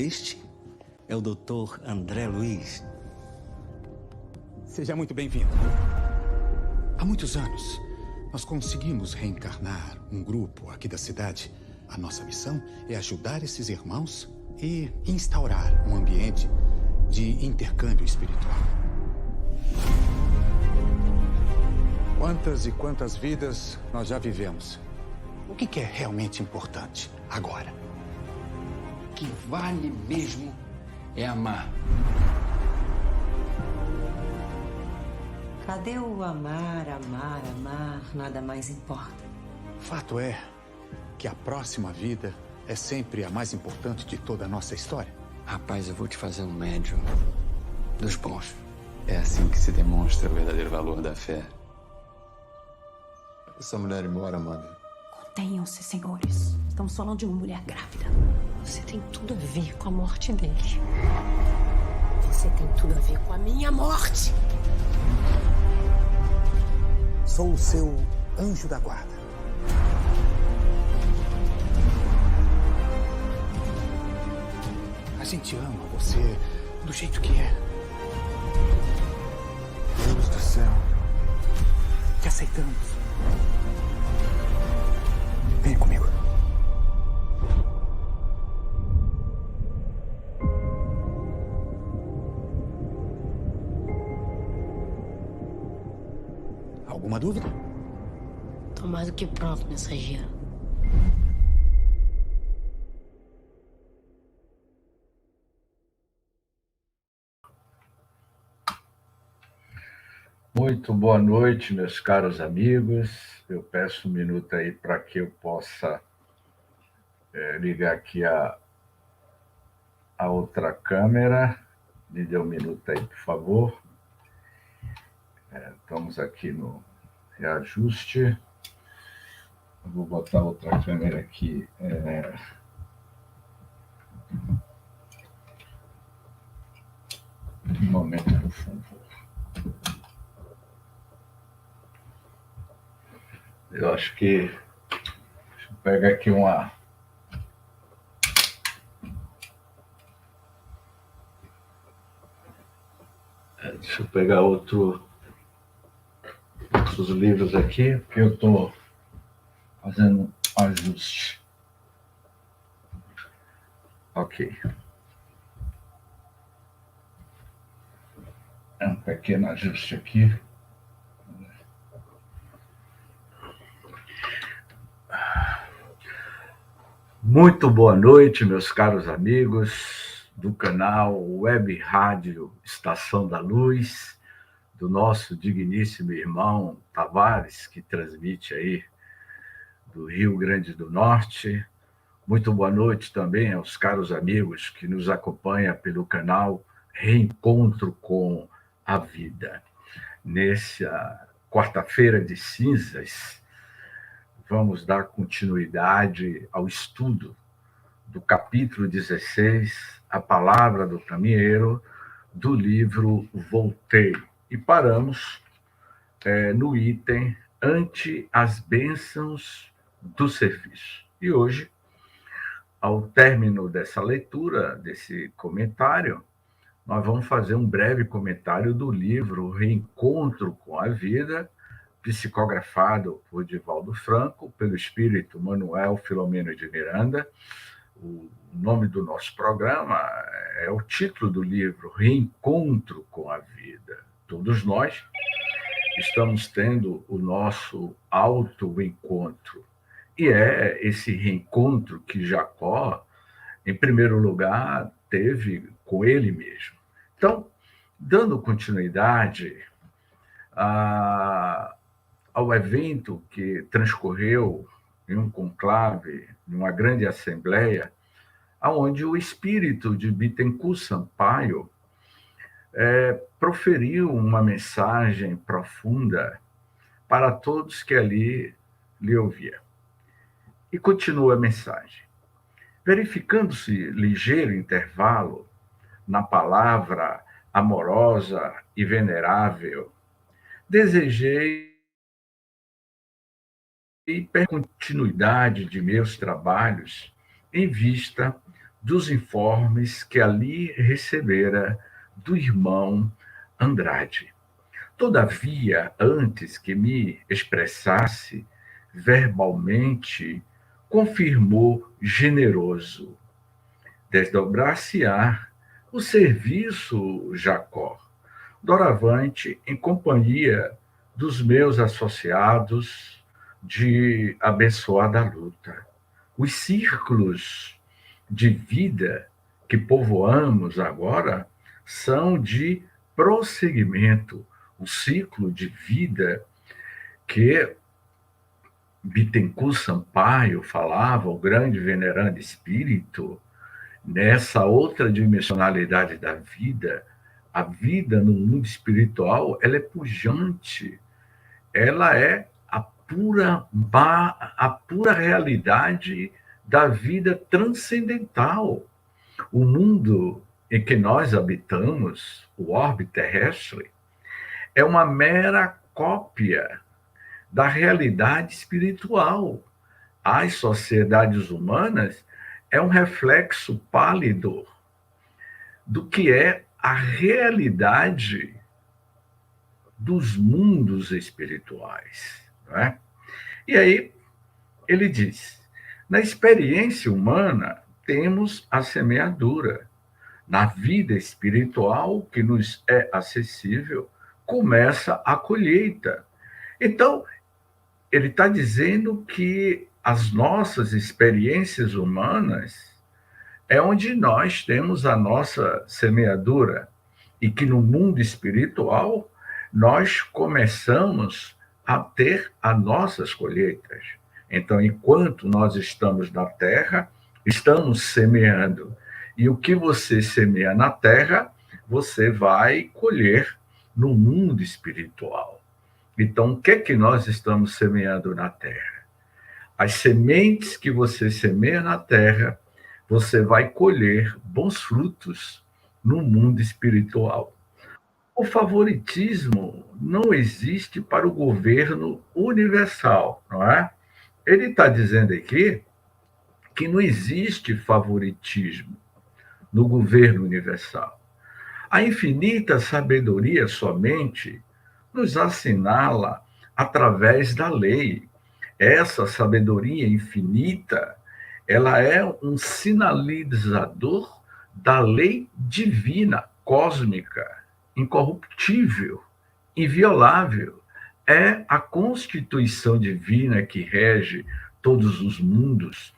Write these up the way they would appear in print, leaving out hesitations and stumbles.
Este é o Dr. André Luiz. Seja muito bem-vindo. Há muitos anos, nós conseguimos reencarnar um grupo aqui da cidade. A nossa missão é ajudar esses irmãos e instaurar um ambiente de intercâmbio espiritual. Quantas e quantas vidas nós já vivemos? O que é realmente importante agora? O que vale mesmo é amar. Cadê o amar, amar, amar? Nada mais importa. Fato é que a próxima vida é sempre a mais importante de toda a nossa história. Rapaz, eu vou te fazer um médium dos bons. É assim que se demonstra o verdadeiro valor da fé. Essa mulher embora, mano. Contenham-se, senhores. Estamos falando de uma mulher grávida. Você tem tudo a ver com a morte dele. Você tem tudo a ver com a minha morte. Sou o seu anjo da guarda. A gente ama você do jeito que é. Deus do céu. Te aceitamos. Venha comigo. Alguma dúvida? Tô mais do que pronto, mensageiro. Muito boa noite, meus caros amigos. Eu peço um minuto aí para que eu possa ligar aqui a outra câmera. Me dê um minuto aí, por favor. Estamos aqui no reajuste. Eu vou botar outra câmera aqui. Um momento, por favor. Eu acho que... Deixa eu pegar aqui uma... Deixa eu pegar outros livros aqui, porque eu estou fazendo um ajuste. Ok. É um pequeno ajuste aqui. Muito boa noite, meus caros amigos do canal Web Rádio Estação da Luz, do nosso digníssimo irmão Tavares, que transmite aí do Rio Grande do Norte. Muito boa noite também aos caros amigos que nos acompanham pelo canal Reencontro com a Vida. Nessa quarta-feira de cinzas, vamos dar continuidade ao estudo do capítulo 16, A Palavra do Caminheiro, do livro Voltei. E paramos no item Ante as Bênçãos do Serviço. E hoje, ao término dessa leitura, desse comentário, nós vamos fazer um breve comentário do livro Reencontro com a Vida, psicografado por Divaldo Franco, pelo espírito Manuel Filomeno de Miranda. O nome do nosso programa é o título do livro, Reencontro com a Vida. Todos nós estamos tendo o nosso auto-encontro. E é esse reencontro que Jacó, em primeiro lugar, teve com ele mesmo. Então, dando continuidade ao evento que transcorreu em um conclave, em uma grande assembleia, onde o espírito de Bittencourt Sampaio proferiu uma mensagem profunda para todos que ali lhe ouviam. E continua a mensagem. Verificando-se ligeiro intervalo na palavra amorosa e venerável, desejei continuidade de meus trabalhos em vista dos informes que ali recebera do irmão Andrade. Todavia, antes que me expressasse verbalmente, confirmou generoso: desdobrar-se-á o serviço, Jacó, doravante em companhia dos meus associados de abençoada luta. Os círculos de vida que povoamos agora são de prosseguimento. O ciclo de vida que Bittencourt Sampaio falava, o grande venerando espírito, nessa outra dimensionalidade da vida, a vida no mundo espiritual, ela é pujante, ela é a pura realidade da vida transcendental. O mundo em que nós habitamos, o orbe terrestre, é uma mera cópia da realidade espiritual. As sociedades humanas é um reflexo pálido do que é a realidade dos mundos espirituais. Não é? E aí ele diz: na experiência humana temos a semeadura. Na vida espiritual que nos é acessível, começa a colheita. Então, ele está dizendo que as nossas experiências humanas é onde nós temos a nossa semeadura e que no mundo espiritual nós começamos a ter as nossas colheitas. Então, enquanto nós estamos na terra, estamos semeando. E o que você semeia na terra, você vai colher no mundo espiritual. Então, o que é que nós estamos semeando na terra? As sementes que você semeia na terra, você vai colher bons frutos no mundo espiritual. O favoritismo não existe para o governo universal, não é? Ele está dizendo aqui que não existe favoritismo no governo universal. A infinita sabedoria somente nos assinala através da lei. Essa sabedoria infinita, ela é um sinalizador da lei divina, cósmica, incorruptível, inviolável. É a constituição divina que rege todos os mundos,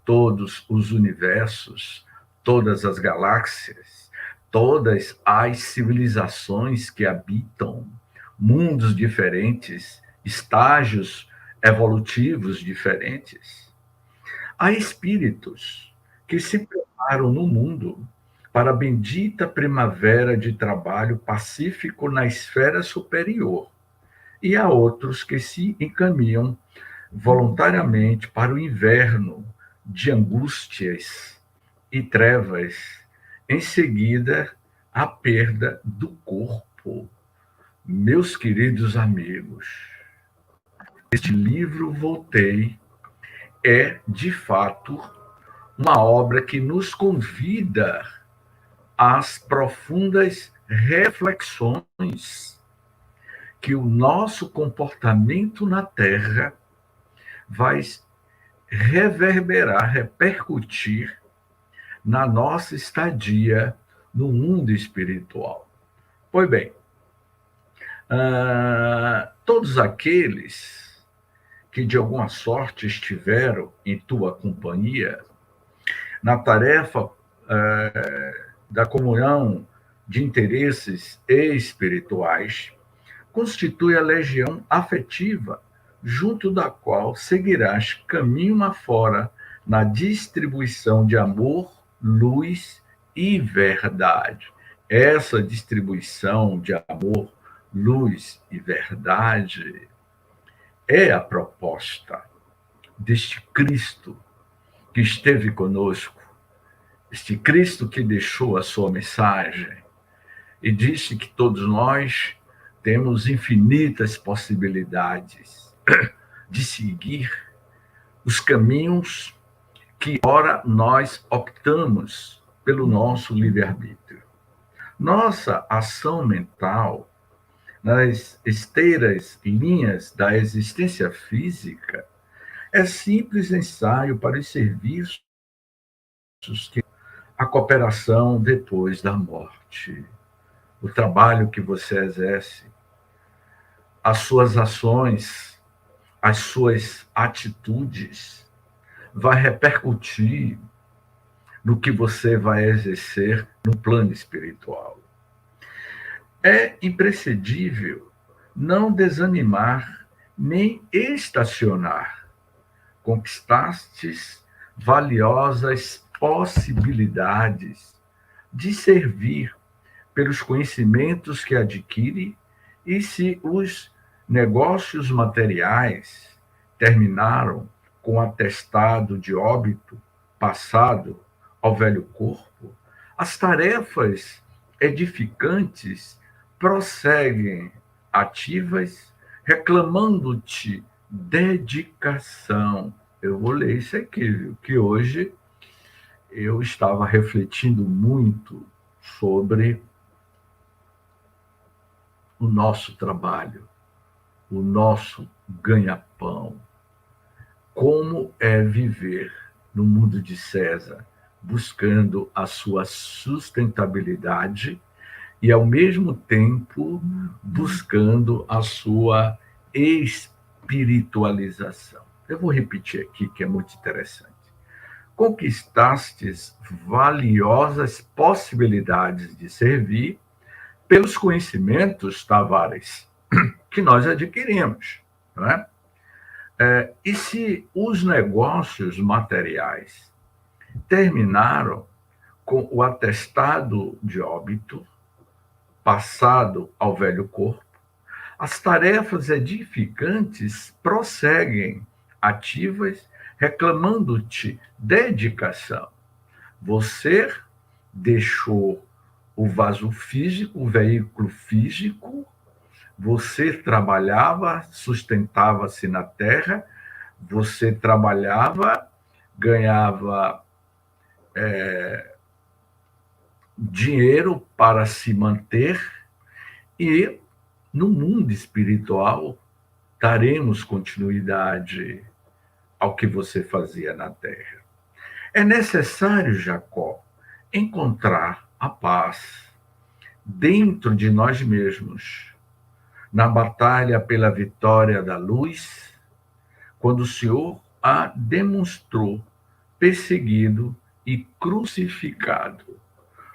todos os universos, todas as galáxias, todas as civilizações que habitam mundos diferentes, estágios evolutivos diferentes. Há espíritos que se preparam no mundo para a bendita primavera de trabalho pacífico na esfera superior, e há outros que se encaminham voluntariamente para o inverno de angústias e trevas, em seguida a perda do corpo. Meus queridos amigos, este livro Voltei é, de fato, uma obra que nos convida às profundas reflexões que o nosso comportamento na Terra vai reverberar, repercutir na nossa estadia no mundo espiritual. Pois bem, todos aqueles que de alguma sorte estiveram em tua companhia na tarefa da comunhão de interesses espirituais, constitui a legião afetiva, junto da qual seguirás caminho afora na distribuição de amor, luz e verdade. Essa distribuição de amor, luz e verdade é a proposta deste Cristo que esteve conosco, este Cristo que deixou a sua mensagem e disse que todos nós temos infinitas possibilidades de seguir os caminhos que ora nós optamos pelo nosso livre-arbítrio. Nossa ação mental nas esteiras linhas da existência física é simples ensaio para os serviços que a cooperação depois da morte, o trabalho que você exerce, as suas ações, as suas atitudes, vai repercutir no que você vai exercer no plano espiritual. É imprescindível não desanimar nem estacionar. Conquistastes valiosas possibilidades de servir pelos conhecimentos que adquire, e se os negócios materiais terminaram com atestado de óbito passado ao velho corpo, as tarefas edificantes prosseguem ativas, reclamando-te dedicação. Eu vou ler isso aqui, viu? Que hoje eu estava refletindo muito sobre o nosso trabalho, o nosso ganha-pão. Como é viver no mundo de César, buscando a sua sustentabilidade e, ao mesmo tempo, buscando a sua espiritualização. Eu vou repetir aqui, que é muito interessante. Conquistastes valiosas possibilidades de servir pelos conhecimentos, Tavares, que nós adquirimos, não é? E se os negócios materiais terminaram com o atestado de óbito passado ao velho corpo, as tarefas edificantes prosseguem ativas, reclamando-te dedicação. Você deixou o vaso físico, o veículo físico, você trabalhava, sustentava-se na terra, você trabalhava, ganhava dinheiro para se manter, e no mundo espiritual daremos continuidade ao que você fazia na terra. É necessário, Jacó, encontrar a paz dentro de nós mesmos, na batalha pela vitória da luz, quando o Senhor a demonstrou perseguido e crucificado.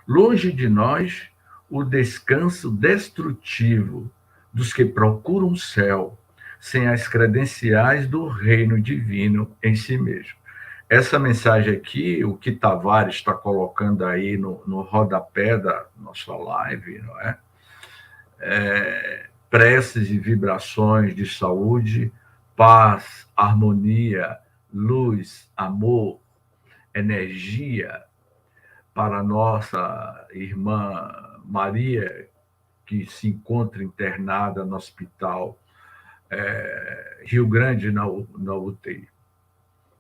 Longe de nós o descanso destrutivo dos que procuram o céu sem as credenciais do reino divino em si mesmo. Essa mensagem aqui, o que Tavares está colocando aí no rodapé da nossa live, não é? Preces e vibrações de saúde, paz, harmonia, luz, amor, energia para nossa irmã Maria, que se encontra internada no hospital Rio Grande, na UTI.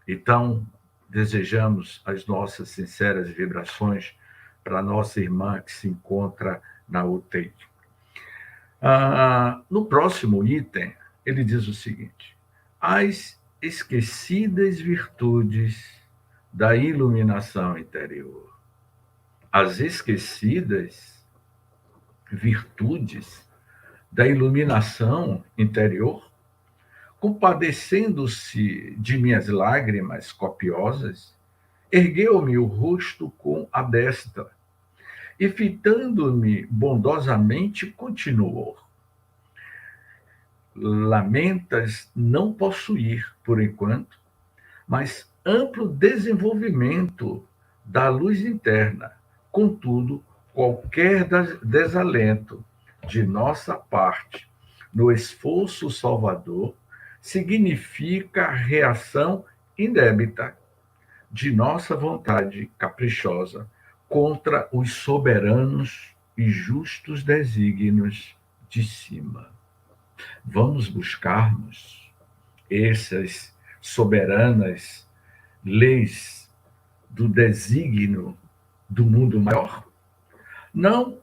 Então, desejamos as nossas sinceras vibrações para a nossa irmã que se encontra na UTI. No próximo item, ele diz o seguinte: as esquecidas virtudes da iluminação interior. As esquecidas virtudes da iluminação interior, compadecendo-se de minhas lágrimas copiosas, ergueu-me o rosto com a destra e, fitando-me bondosamente, continuou: lamentas não possuir, por enquanto, mas amplo desenvolvimento da luz interna. Contudo, qualquer desalento de nossa parte no esforço salvador significa reação indébita de nossa vontade caprichosa contra os soberanos e justos desígnios de cima. Vamos buscarmos essas soberanas leis do desígnio do mundo maior, não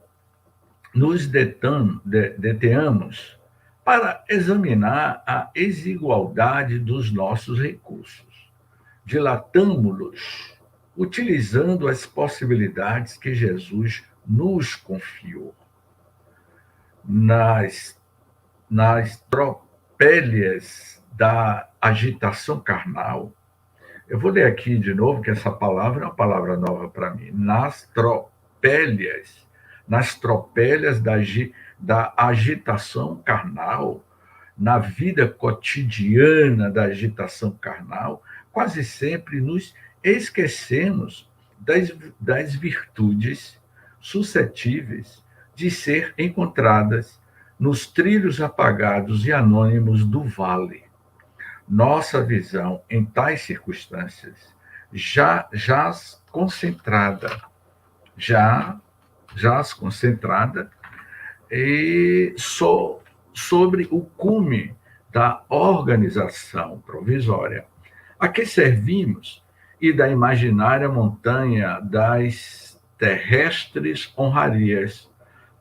nos detenhamos para examinar a desigualdade dos nossos recursos. Dilatamo-los utilizando as possibilidades que Jesus nos confiou. Nas tropélias da agitação carnal, eu vou ler aqui de novo, que essa palavra é uma palavra nova para mim. Nas tropélias da agitação carnal, na vida cotidiana da agitação carnal, quase sempre nos esquecemos das virtudes suscetíveis de ser encontradas nos trilhos apagados e anônimos do vale. Nossa visão em tais circunstâncias já concentrada e sobre o cume da organização provisória a que servimos e da imaginária montanha das terrestres honrarias,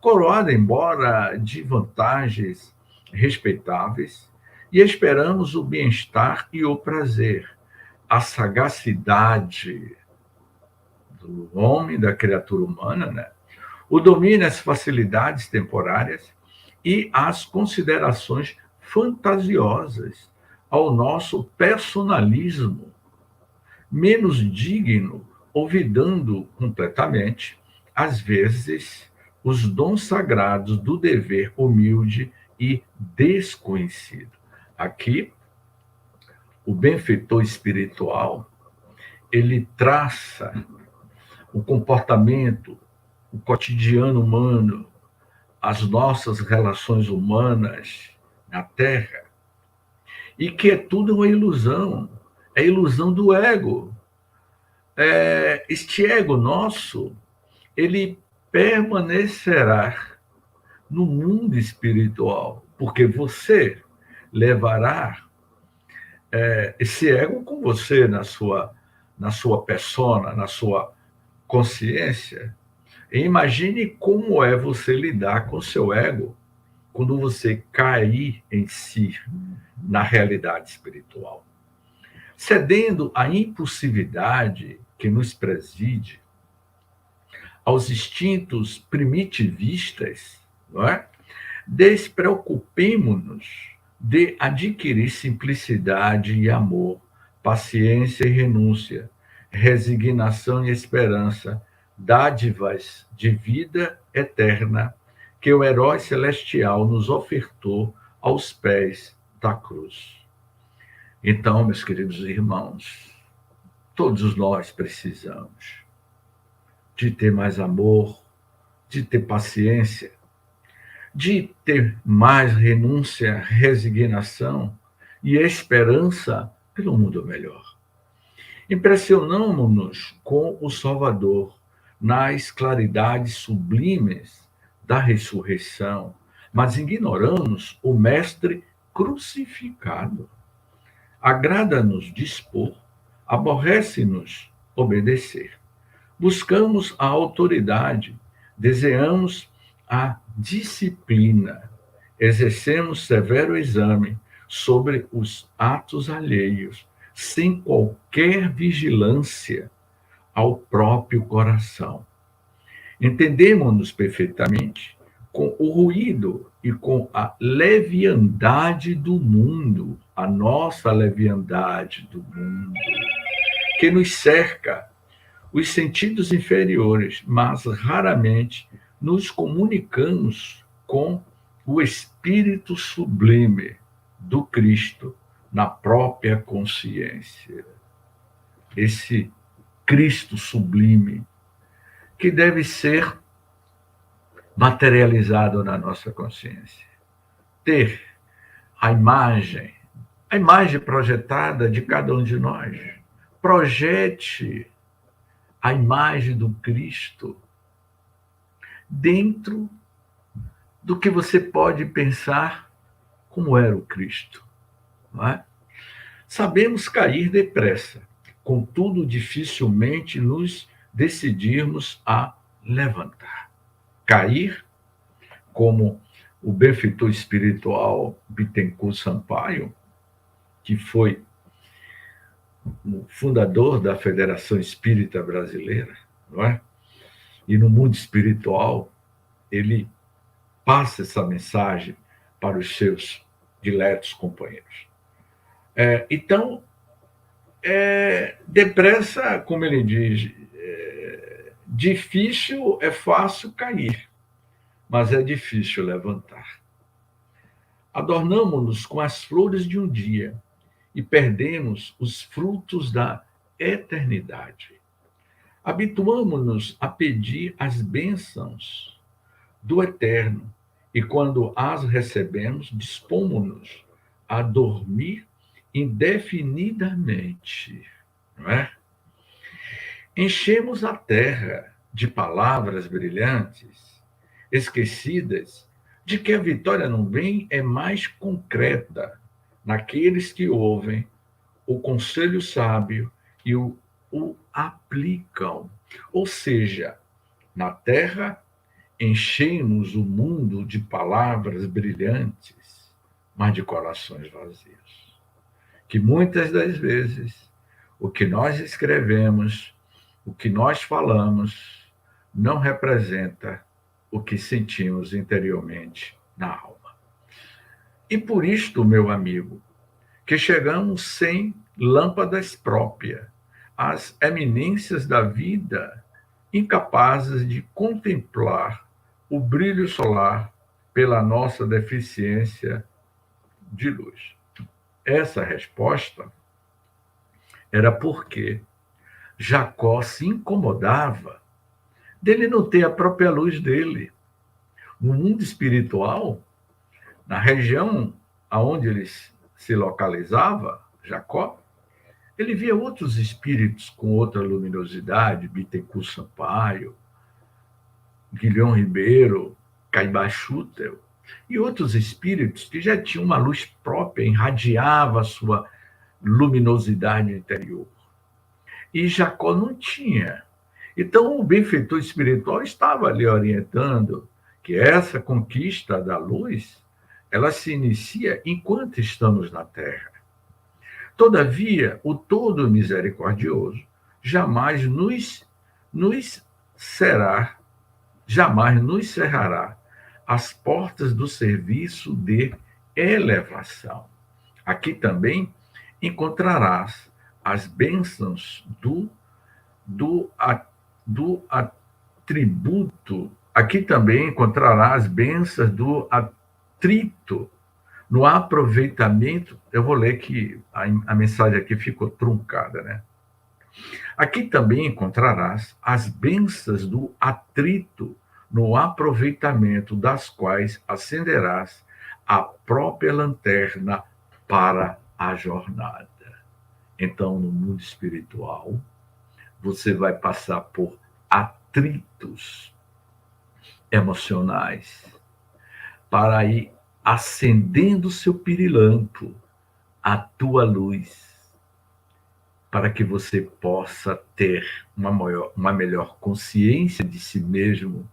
coroada embora de vantagens respeitáveis, e esperamos o bem-estar e o prazer, a sagacidade do homem, da criatura humana, né? O domínio, as facilidades temporárias e as considerações fantasiosas ao nosso personalismo, menos digno, olvidando completamente, às vezes, os dons sagrados do dever humilde e desconhecido. Aqui, o benfeitor espiritual, ele traça o comportamento, o cotidiano humano, as nossas relações humanas na Terra, e que é tudo uma ilusão, é a ilusão do ego. Este ego nosso, ele permanecerá no mundo espiritual, porque você levará esse ego com você na sua persona, na sua consciência. E imagine como é você lidar com o seu ego quando você cair em si na realidade espiritual. Cedendo à impulsividade que nos preside, aos instintos primitivistas, não é? Despreocupemo-nos de adquirir simplicidade e amor, paciência e renúncia, resignação e esperança, dádivas de vida eterna que o herói celestial nos ofertou aos pés da cruz. Então, meus queridos irmãos, todos nós precisamos de ter mais amor, de ter paciência, de ter mais renúncia, resignação e esperança pelo mundo melhor. Impressionamo-nos com o Salvador nas claridades sublimes da ressurreição, mas ignoramos o Mestre crucificado. Agrada-nos dispor, aborrece-nos obedecer. Buscamos a autoridade, desejamos a disciplina, exercemos severo exame sobre os atos alheios, sem qualquer vigilância ao próprio coração. Entendemos-nos perfeitamente com o ruído e com a leviandade do mundo, a nossa leviandade do mundo, que nos cerca, os sentidos inferiores, mas raramente nos comunicamos com o Espírito sublime do Cristo na própria consciência. Esse Cristo sublime que deve ser materializado na nossa consciência. Ter a imagem projetada de cada um de nós. Projete a imagem do Cristo dentro do que você pode pensar como era o Cristo. Não é? Sabemos cair depressa, contudo, dificilmente nos decidirmos a levantar. Cair, como o benfeitor espiritual Bittencourt Sampaio, que foi o fundador da Federação Espírita Brasileira, não é? E no mundo espiritual, ele passa essa mensagem para os seus diletos companheiros. Então, depressa, como ele diz, difícil é fácil cair, mas é difícil levantar. Adornamo-nos com as flores de um dia e perdemos os frutos da eternidade. Habituamo-nos a pedir as bênçãos do eterno e, quando as recebemos, dispomos-nos a dormir indefinidamente, não é? Enchemos a terra de palavras brilhantes, esquecidas de que a vitória no bem é mais concreta naqueles que ouvem o conselho sábio e o aplicam. Ou seja, na terra enchemos o mundo de palavras brilhantes, mas de corações vazios. Que muitas das vezes o que nós escrevemos, o que nós falamos, não representa o que sentimos interiormente na alma. E por isto, meu amigo, que chegamos sem lâmpadas próprias, às eminências da vida, incapazes de contemplar o brilho solar pela nossa deficiência de luz. Essa resposta era porque Jacó se incomodava dele não ter a própria luz dele. No mundo espiritual, na região aonde ele se localizava, Jacó, ele via outros espíritos com outra luminosidade, Bittencourt Sampaio, Guilhom Ribeiro, Caibá Schutel, e outros espíritos que já tinham uma luz própria, irradiava a sua luminosidade interior. E Jacó não tinha. Então, o benfeitor espiritual estava ali orientando que essa conquista da luz, ela se inicia enquanto estamos na Terra. Todavia, o todo misericordioso jamais nos cerrará as portas do serviço de elevação. Aqui também encontrarás as bênçãos do atributo. Aqui também encontrarás as bênçãos do atrito, no aproveitamento. Eu vou ler que a mensagem aqui ficou truncada, né? Aqui também encontrarás as bênçãos do atrito, no aproveitamento das quais acenderás a própria lanterna para a jornada. Então, no mundo espiritual, você vai passar por atritos emocionais para ir acendendo o seu pirilampo, a tua luz, para que você possa ter uma melhor consciência de si mesmo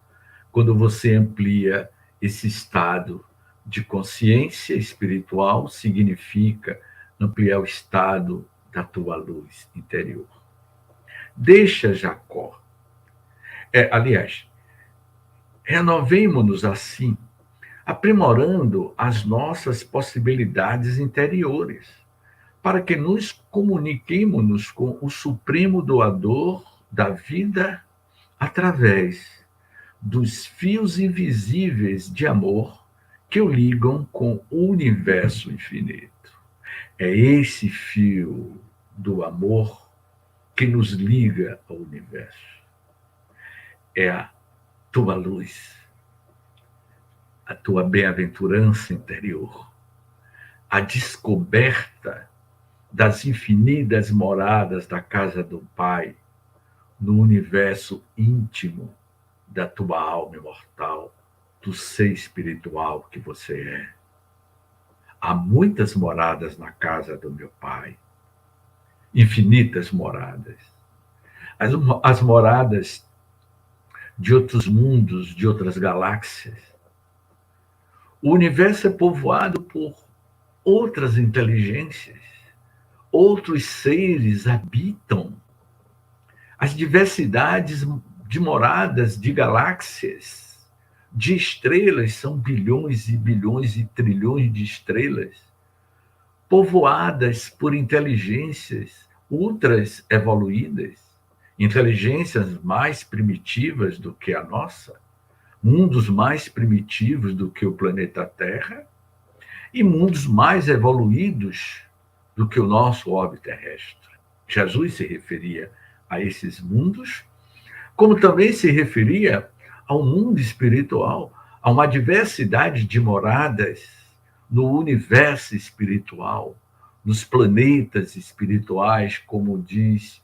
quando você amplia esse estado de consciência espiritual. Significa ampliar o estado da tua luz interior. Deixa Jacó. Aliás, renovemo-nos assim, aprimorando as nossas possibilidades interiores, para que nos comuniquemos com o supremo doador da vida através dos fios invisíveis de amor que o ligam com o universo infinito. É esse fio do amor que nos liga ao universo. É a tua luz, a tua bem-aventurança interior, a descoberta das infinitas moradas da casa do Pai, no universo íntimo da tua alma imortal, do ser espiritual que você é. Há muitas moradas na casa do meu Pai. infinitas moradas. As moradas de outros mundos, de outras galáxias. O universo é povoado por outras inteligências, outros seres habitam. As diversidades de moradas, de galáxias, de estrelas, são bilhões e bilhões e trilhões de estrelas, povoadas por inteligências ultras evoluídas, inteligências mais primitivas do que a nossa, mundos mais primitivos do que o planeta Terra e mundos mais evoluídos do que o nosso orbe terrestre. Jesus se referia a esses mundos, como também se referia ao mundo espiritual, a uma diversidade de moradas no universo espiritual, nos planetas espirituais, como diz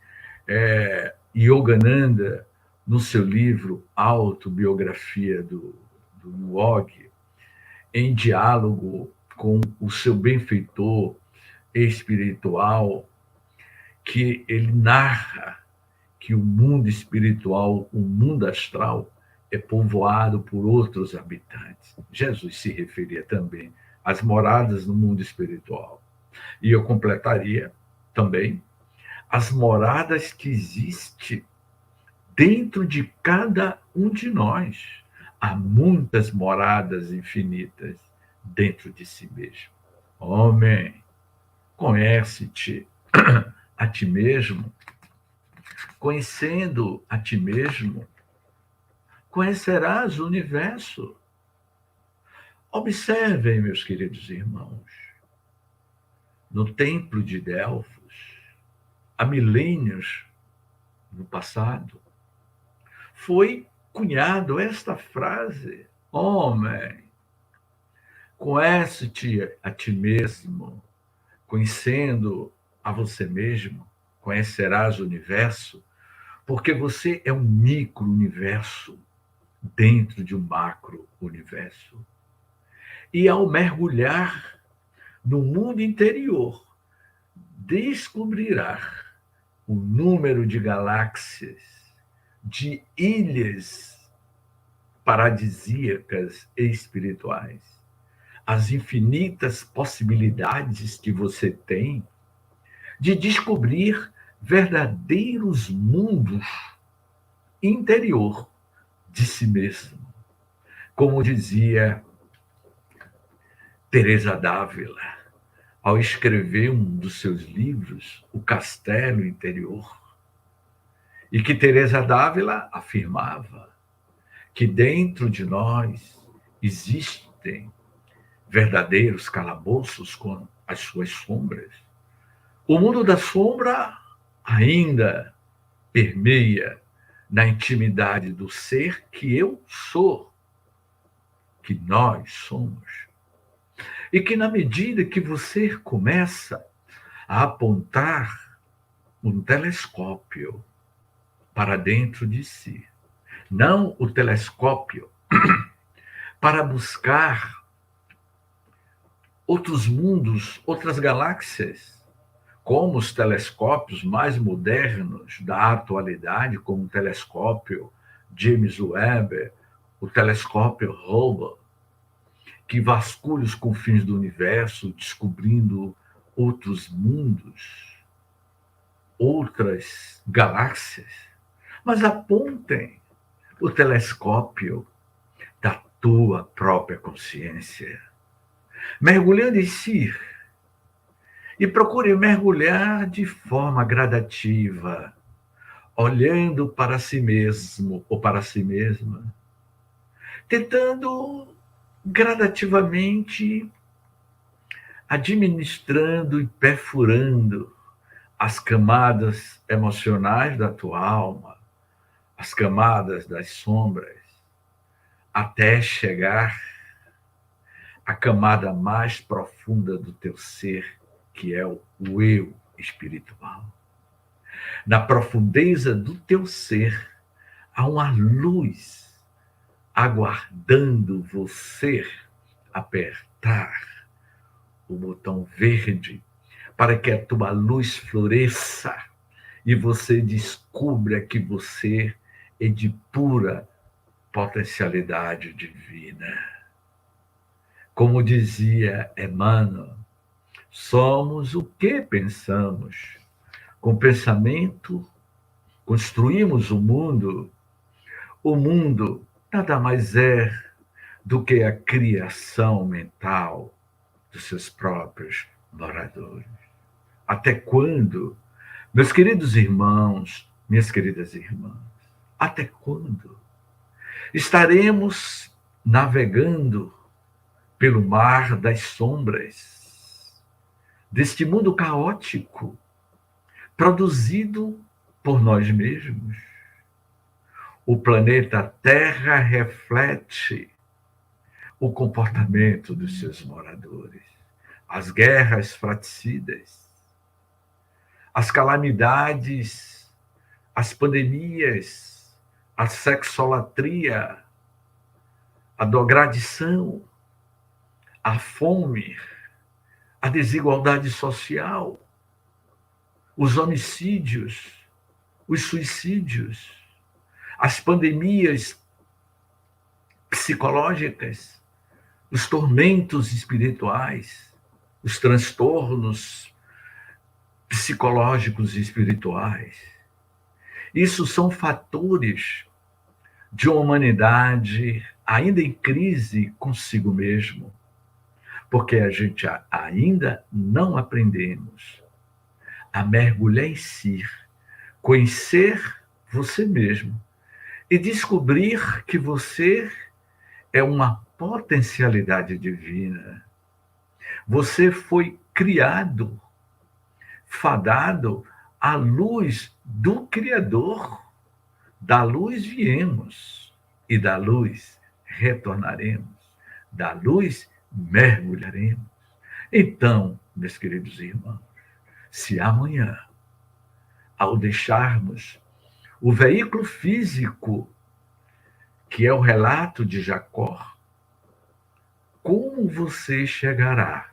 Yogananda no seu livro Autobiografia do Yogi, em diálogo com o seu benfeitor espiritual, que ele narra que o mundo espiritual, o mundo astral, é povoado por outros habitantes. Jesus se referia também às moradas no mundo espiritual. E eu completaria também as moradas que existem dentro de cada um de nós. Há muitas moradas infinitas dentro de si mesmo. Homem, conhece-te a ti mesmo. Conhecendo a ti mesmo, conhecerás o universo. Observem, meus queridos irmãos, no templo de Delfos, há milênios no passado, foi cunhado esta frase: homem, conhece-te a ti mesmo, conhecendo a você mesmo, conhecerás o universo, porque você é um micro-universo dentro de um macro-universo. E ao mergulhar no mundo interior, descobrirá o número de galáxias, de ilhas paradisíacas e espirituais, as infinitas possibilidades que você tem de descobrir verdadeiros mundos interior de si mesmo. Como dizia Teresa d'Ávila, ao escrever um dos seus livros, O Castelo Interior, e que Teresa d'Ávila afirmava que dentro de nós existem verdadeiros calabouços com as suas sombras. O mundo da sombra ainda permeia na intimidade do ser que eu sou, que nós somos. E que na medida que você começa a apontar um telescópio para dentro de si, não o telescópio para buscar outros mundos, outras galáxias, como os telescópios mais modernos da atualidade, como o telescópio James Webb, o telescópio Hubble, que vasculha os confins do universo, descobrindo outros mundos, outras galáxias. Mas apontem o telescópio da tua própria consciência, mergulhando em si, e procure mergulhar de forma gradativa, olhando para si mesmo ou para si mesma, tentando gradativamente administrando e perfurando as camadas emocionais da tua alma, as camadas das sombras, até chegar à camada mais profunda do teu ser, que é o eu espiritual. Na profundeza do teu ser, há uma luz aguardando você apertar o botão verde para que a tua luz floresça e você descubra que você é de pura potencialidade divina. Como dizia Emmanuel, somos o que pensamos. Com pensamento, construímos o mundo. O mundo nada mais é do que a criação mental dos seus próprios moradores. Até quando, meus queridos irmãos, minhas queridas irmãs, até quando estaremos navegando pelo mar das sombras deste mundo caótico, produzido por nós mesmos? O planeta Terra reflete o comportamento dos seus moradores, as guerras fratricidas, as calamidades, as pandemias, a sexolatria, a drogadição, a fome, a desigualdade social, os homicídios, os suicídios, as pandemias psicológicas, os tormentos espirituais, os transtornos psicológicos e espirituais. Isso são fatores de uma humanidade ainda em crise consigo mesmo, porque a gente ainda não aprendemos a mergulhar em si, conhecer você mesmo e descobrir que você é uma potencialidade divina. Você foi criado, fadado à luz do Criador. Da luz viemos e da luz retornaremos. Da luz mergulharemos. Então, meus queridos irmãos, se amanhã, ao deixarmos o veículo físico, que é o relato de Jacó, como você chegará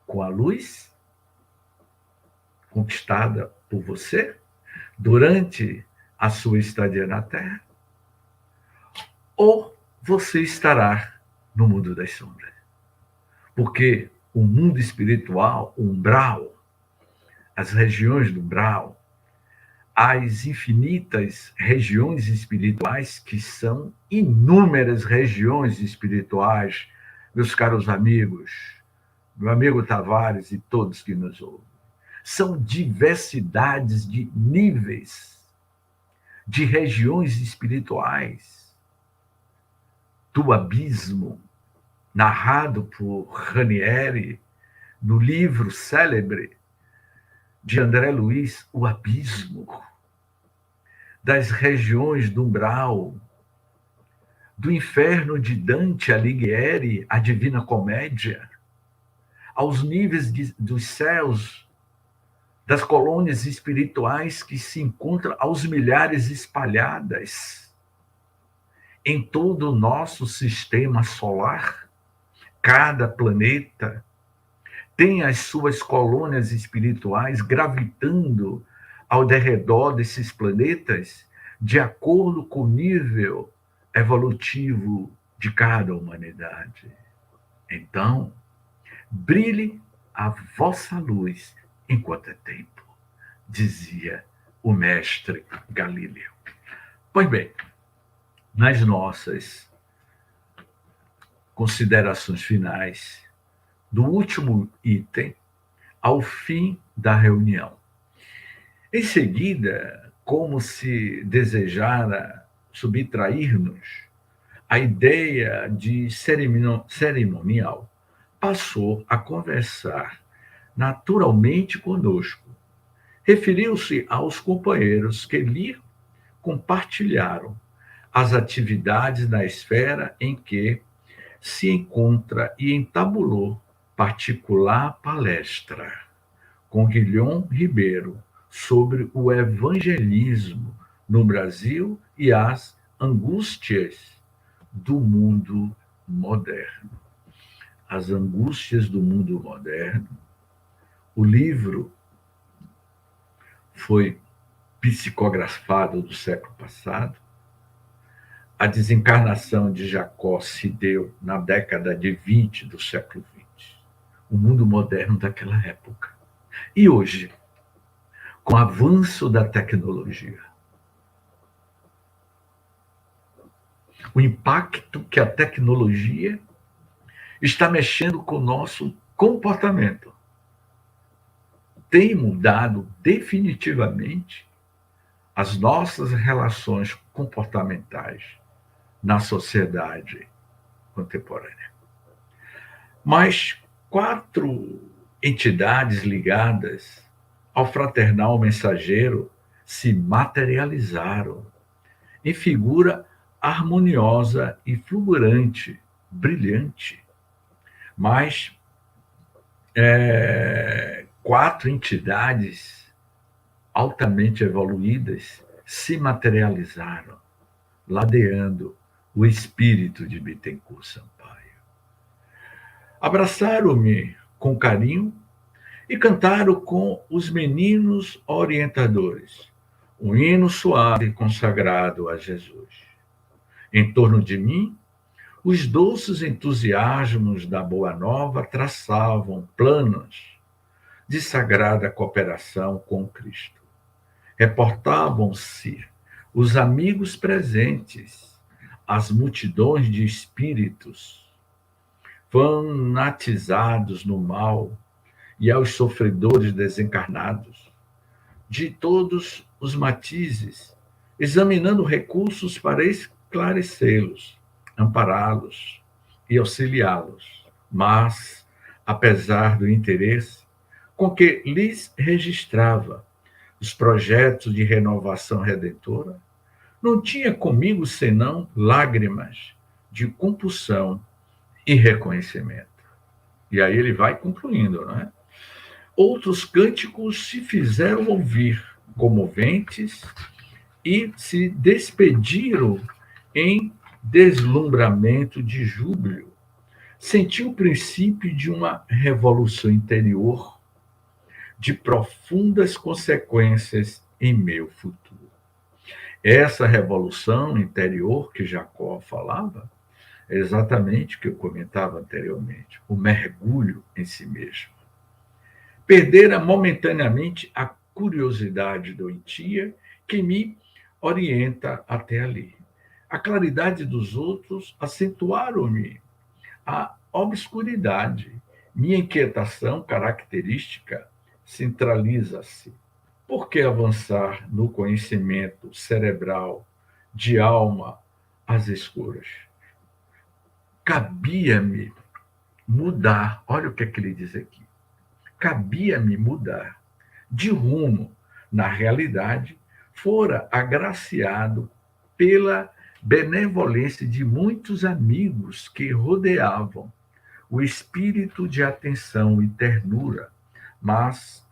com a luz conquistada por você durante a sua estadia na Terra? Ou você estará no mundo das sombras? Porque o mundo espiritual, o umbral, as regiões do umbral, as infinitas regiões espirituais, que são inúmeras regiões espirituais, meus caros amigos, meu amigo Tavares e todos que nos ouvem, são diversidades de níveis, de regiões espirituais. Do abismo, narrado por Ranieri, no livro célebre de André Luiz, O Abismo, das regiões do umbral, do inferno de Dante Alighieri, a Divina Comédia, aos níveis dos céus, das colônias espirituais que se encontram aos milhares espalhadas em todo o nosso sistema solar. Cada planeta tem as suas colônias espirituais gravitando ao derredor desses planetas de acordo com o nível evolutivo de cada humanidade. Então, brilhe a vossa luz enquanto é tempo, dizia o mestre Galíleo. Pois bem, nas nossas considerações finais do último item, ao fim da reunião. Em seguida, como se desejara subtrair-nos a ideia de cerimonial, passou a conversar naturalmente conosco. Referiu-se aos companheiros que lhe compartilharam as atividades na esfera em que se encontra e entabulou particular palestra com Guilhom Ribeiro sobre o evangelismo no Brasil e as angústias do mundo moderno. As angústias do mundo moderno, O livro foi psicografado do século passado. A desencarnação de Jacó se deu na década de 20 do século XX. O mundo moderno daquela época. E hoje, com o avanço da tecnologia, o impacto que a tecnologia está mexendo com o nosso comportamento tem mudado definitivamente as nossas relações comportamentais na sociedade contemporânea. Mas 4 entidades ligadas ao fraternal mensageiro se materializaram em figura harmoniosa e fulgurante, brilhante. Mas 4 entidades altamente evoluídas se materializaram, ladeando o espírito de Bittencourt Sampaio. Abraçaram-me com carinho e cantaram com os meninos orientadores um hino suave consagrado a Jesus. Em torno de mim, os doces entusiasmos da Boa Nova traçavam planos de sagrada cooperação com Cristo. Reportavam-se os amigos presentes, as multidões de espíritos fanatizados no mal e aos sofredores desencarnados, de todos os matizes, examinando recursos para esclarecê-los, ampará-los e auxiliá-los. Mas, apesar do interesse com que lhes registrava os projetos de renovação redentora, não tinha comigo senão lágrimas de compulsão e reconhecimento. E aí ele vai concluindo, não é? Outros cânticos se fizeram ouvir, comoventes, e se despediram em deslumbramento de júbilo. Senti o princípio de uma revolução interior, de profundas consequências em meu futuro. Essa revolução interior que Jacó falava é exatamente o que eu comentava anteriormente, o mergulho em si mesmo. Perdera momentaneamente a curiosidade doentia que me orienta até ali. A claridade dos outros acentuaram-me a obscuridade. Minha inquietação característica centraliza-se. Por que avançar no conhecimento cerebral de alma às escuras? Cabia-me mudar, olha o que ele diz aqui, cabia-me mudar de rumo. Na realidade, fora agraciado pela benevolência de muitos amigos que rodeavam o espírito de atenção e ternura, mas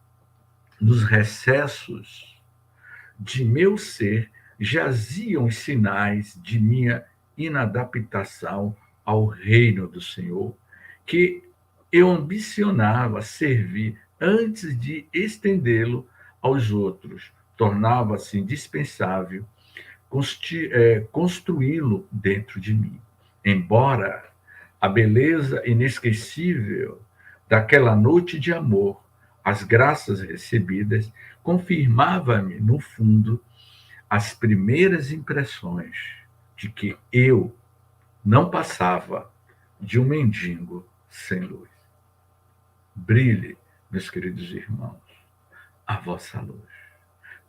nos recessos de meu ser jaziam os sinais de minha inadaptação ao reino do Senhor, que eu ambicionava servir antes de estendê-lo aos outros. Tornava-se indispensável construí-lo dentro de mim. Embora a beleza inesquecível daquela noite de amor, as graças recebidas, confirmava-me, no fundo, as primeiras impressões de que eu não passava de um mendigo sem luz. Brilhe, meus queridos irmãos, a vossa luz.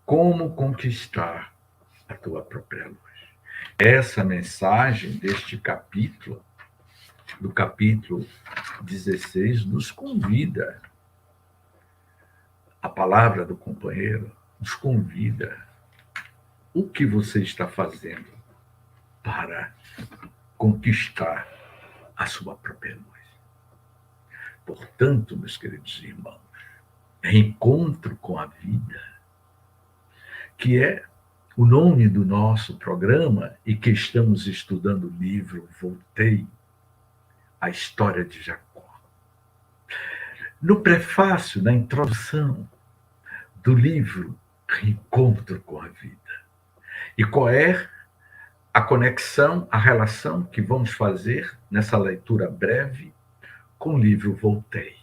Como conquistar a tua própria luz? Essa mensagem deste capítulo, do capítulo 16, nos convida. A palavra do companheiro nos convida. O que você está fazendo para conquistar a sua própria luz? Portanto, meus queridos irmãos, reencontro com a vida, que é o nome do nosso programa e que estamos estudando o livro Voltei, a história de Jacó. No prefácio, na introdução do livro Reencontro com a Vida. E qual é a conexão, a relação que vamos fazer nessa leitura breve com o livro Voltei?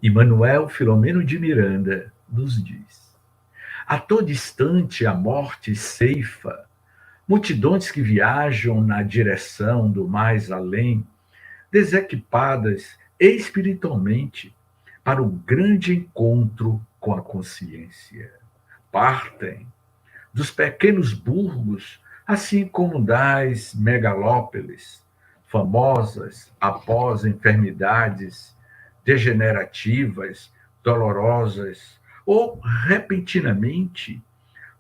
Emmanuel Filomeno de Miranda nos diz: a todo instante a morte ceifa multidões que viajam na direção do mais além, desequipadas espiritualmente para o grande encontro com a consciência. Partem dos pequenos burgos, assim como das megalópolis, famosas após enfermidades degenerativas, dolorosas, ou repentinamente,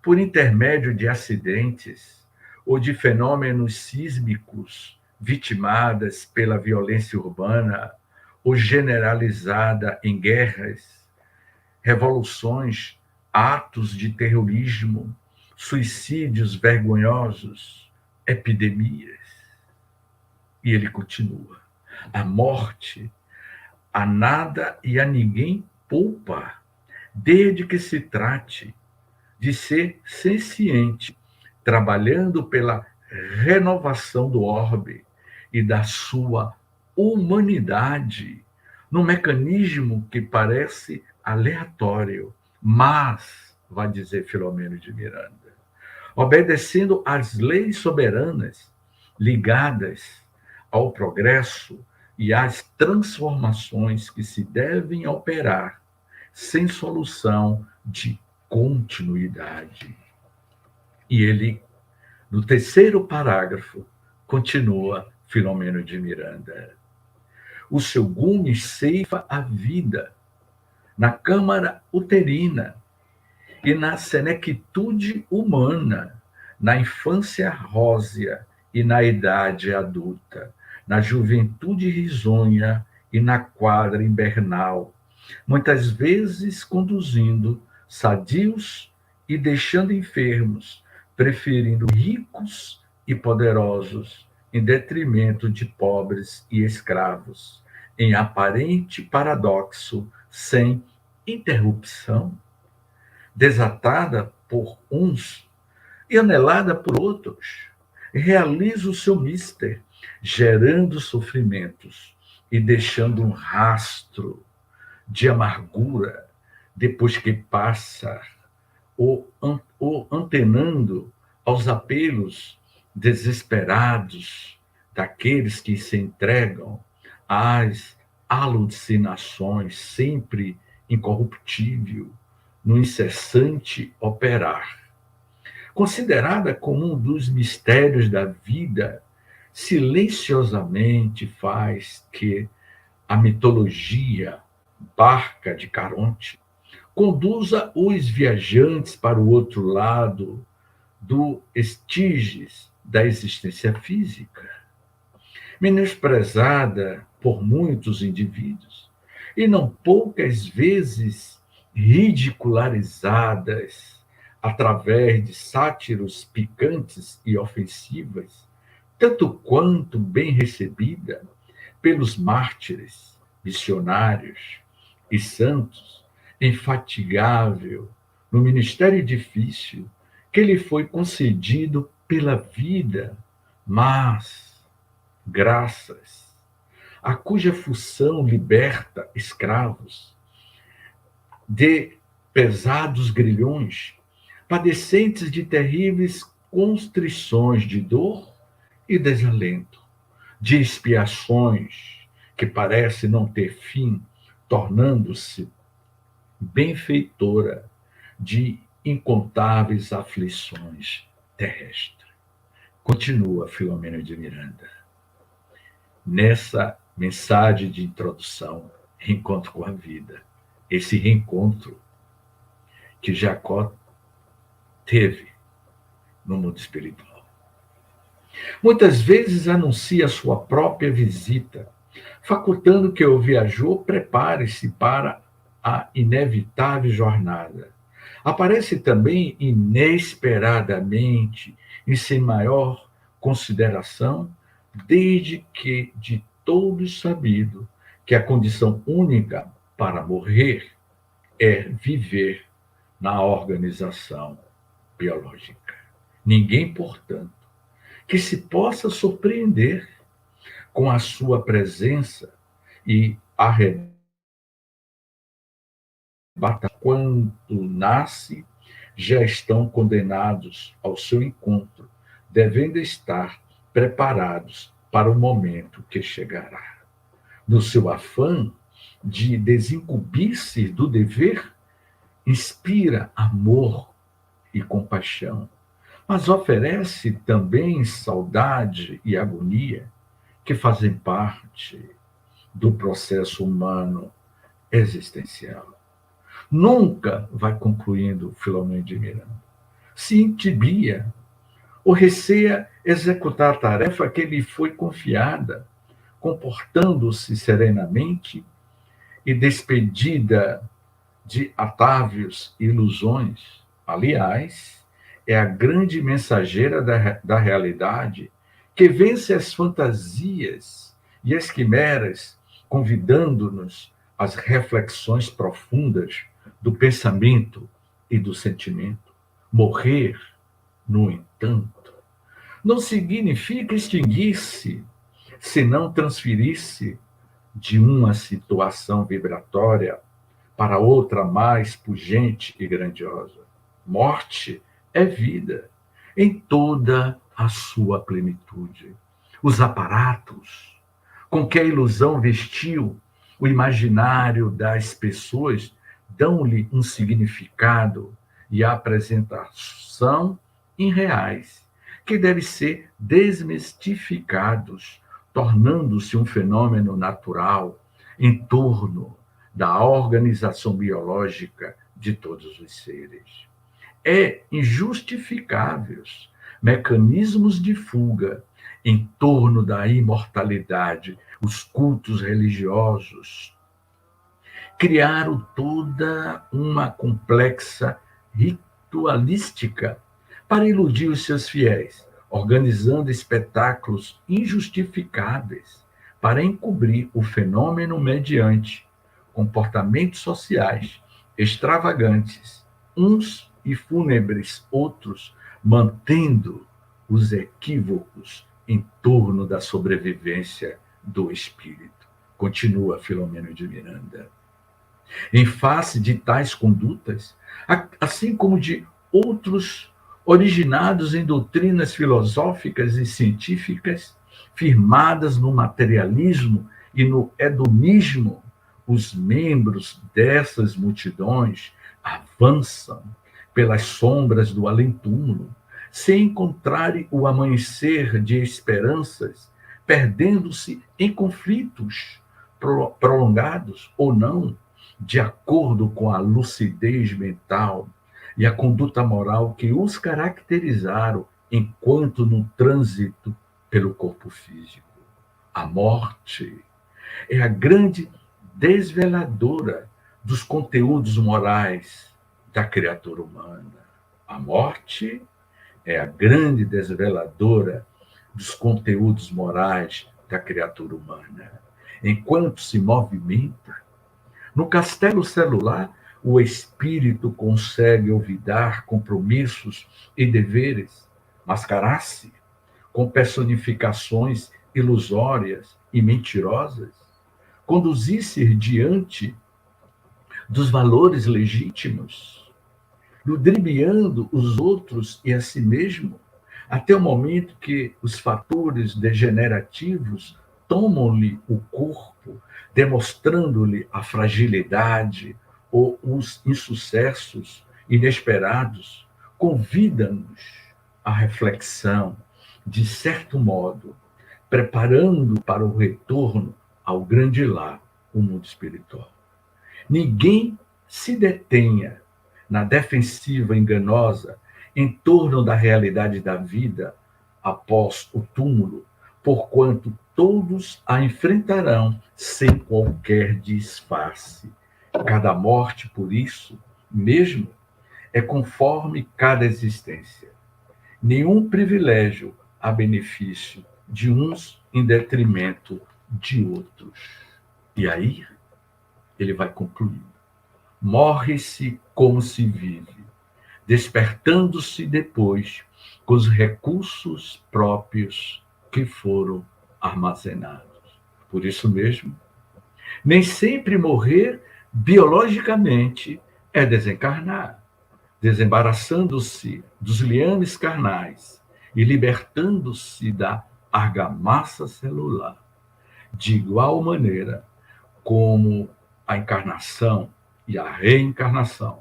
por intermédio de acidentes ou de fenômenos sísmicos vitimadas pela violência urbana ou generalizada em guerras, revoluções, atos de terrorismo, suicídios vergonhosos, epidemias. E ele continua: a morte a nada e a ninguém poupa, desde que se trate de ser senciente, trabalhando pela renovação do orbe e da sua humanidade, num mecanismo que parece aleatório, mas, vai dizer Filomeno de Miranda, obedecendo às leis soberanas ligadas ao progresso e às transformações que se devem operar sem solução de continuidade. E ele, no terceiro parágrafo, continua Filomeno de Miranda: o seu gume ceifa a vida na câmara uterina e na senectude humana, na infância rósea e na idade adulta, na juventude risonha e na quadra invernal, muitas vezes conduzindo sadios e deixando enfermos, preferindo ricos e poderosos em detrimento de pobres e escravos, em aparente paradoxo, sem interrupção, desatada por uns e anelada por outros, realiza o seu mister, gerando sofrimentos e deixando um rastro de amargura depois que passa, ou antenando aos apelos desesperados daqueles que se entregam às alucinações sempre incorruptível, no incessante operar. Considerada como um dos mistérios da vida, silenciosamente faz que a mitologia, barca de Caronte, conduza os viajantes para o outro lado do estígios da existência física, menosprezada por muitos indivíduos e não poucas vezes ridicularizadas através de sátiros picantes e ofensivas, tanto quanto bem recebida pelos mártires, missionários e santos, infatigável no ministério difícil que lhe foi concedido pela vida, mas, graças a cuja função liberta escravos de pesados grilhões, padecentes de terríveis constrições de dor e desalento, de expiações que parecem não ter fim, tornando-se benfeitora de incontáveis aflições terrestres. Continua Filomeno de Miranda. Nessa mensagem de introdução, reencontro com a vida, esse reencontro que Jacó teve no mundo espiritual. Muitas vezes anuncia a sua própria visita, facultando que o viajor prepare-se para a inevitável jornada. Aparece também inesperadamente, em sem maior consideração, desde que de todos sabido que a condição única para morrer é viver na organização biológica. Ninguém, portanto, que se possa surpreender com a sua presença e arrebata quando nasce, já estão condenados ao seu encontro, devendo estar preparados para o momento que chegará. No seu afã de desincumbir-se do dever, inspira amor e compaixão, mas oferece também saudade e agonia, que fazem parte do processo humano existencial. Nunca, vai concluindo Filomeno de Miranda, se entibia ou receia executar a tarefa que lhe foi confiada, comportando-se serenamente e despedida de atávios e ilusões. Aliás, é a grande mensageira da realidade que vence as fantasias e as quimeras, convidando-nos às reflexões profundas do pensamento e do sentimento. Morrer, no entanto, não significa extinguir-se, senão transferir-se de uma situação vibratória para outra mais pungente e grandiosa. Morte é vida, em toda a sua plenitude. Os aparatos com que a ilusão vestiu o imaginário das pessoas dão-lhe um significado e apresentação irreais, que devem ser desmistificados, tornando-se um fenômeno natural em torno da organização biológica de todos os seres. É injustificáveis mecanismos de fuga em torno da imortalidade, os cultos religiosos criaram toda uma complexa ritualística para iludir os seus fiéis, organizando espetáculos injustificáveis para encobrir o fenômeno mediante comportamentos sociais extravagantes, uns e fúnebres outros, mantendo os equívocos em torno da sobrevivência do espírito. Continua Filomeno de Miranda. Em face de tais condutas, assim como de outros originados em doutrinas filosóficas e científicas, firmadas no materialismo e no hedonismo, os membros dessas multidões avançam pelas sombras do além-túmulo, sem encontrarem o amanhecer de esperanças, perdendo-se em conflitos prolongados ou não, de acordo com a lucidez mental e a conduta moral que os caracterizaram enquanto no trânsito pelo corpo físico. A morte é a grande desveladora dos conteúdos morais da criatura humana. A morte é a grande desveladora dos conteúdos morais da criatura humana. Enquanto se movimenta, no castelo celular, o espírito consegue olvidar compromissos e deveres, mascarar-se com personificações ilusórias e mentirosas, conduzir-se diante dos valores legítimos, ludibriando os outros e a si mesmo, até o momento que os fatores degenerativos tomam-lhe o corpo, demonstrando-lhe a fragilidade ou os insucessos inesperados, convida-nos à reflexão, de certo modo, preparando para o retorno ao grande lar, o mundo espiritual. Ninguém se detenha na defensiva enganosa em torno da realidade da vida após o túmulo, porquanto todos a enfrentarão sem qualquer disfarce. Cada morte, por isso mesmo, é conforme cada existência. Nenhum privilégio a benefício de uns em detrimento de outros. E aí, ele vai concluir. Morre-se como se vive, despertando-se depois com os recursos próprios que foram armazenados. Por isso mesmo, nem sempre morrer biologicamente é desencarnar, desembaraçando-se dos liames carnais e libertando-se da argamassa celular. De igual maneira como a encarnação e a reencarnação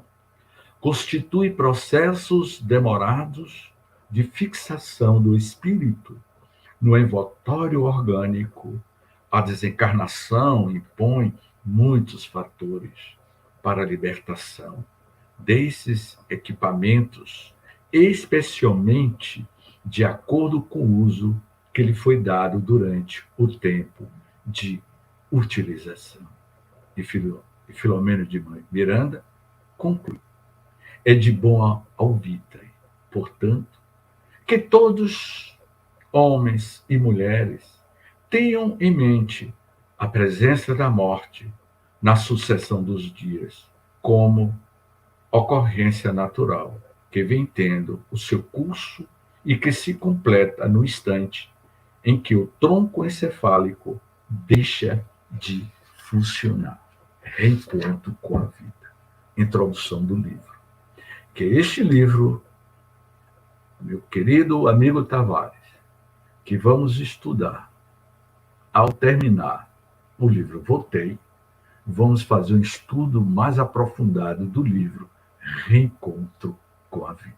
constituem processos demorados de fixação do espírito no envoltório orgânico, a desencarnação impõe muitos fatores para a libertação desses equipamentos, especialmente de acordo com o uso que lhe foi dado durante o tempo de utilização. E Filomeno de Miranda conclui. É de bom alvitre, portanto, que todos, homens e mulheres, tenham em mente a presença da morte na sucessão dos dias, como ocorrência natural, que vem tendo o seu curso e que se completa no instante em que o tronco encefálico deixa de funcionar. Reencontro com a vida. Introdução do livro. Que este livro, meu querido amigo Tavares, que vamos estudar, ao terminar o livro Voltei, vamos fazer um estudo mais aprofundado do livro Reencontro com a Vida.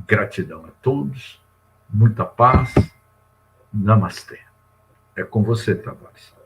Gratidão a todos, muita paz, namastê. É com você, Tavares.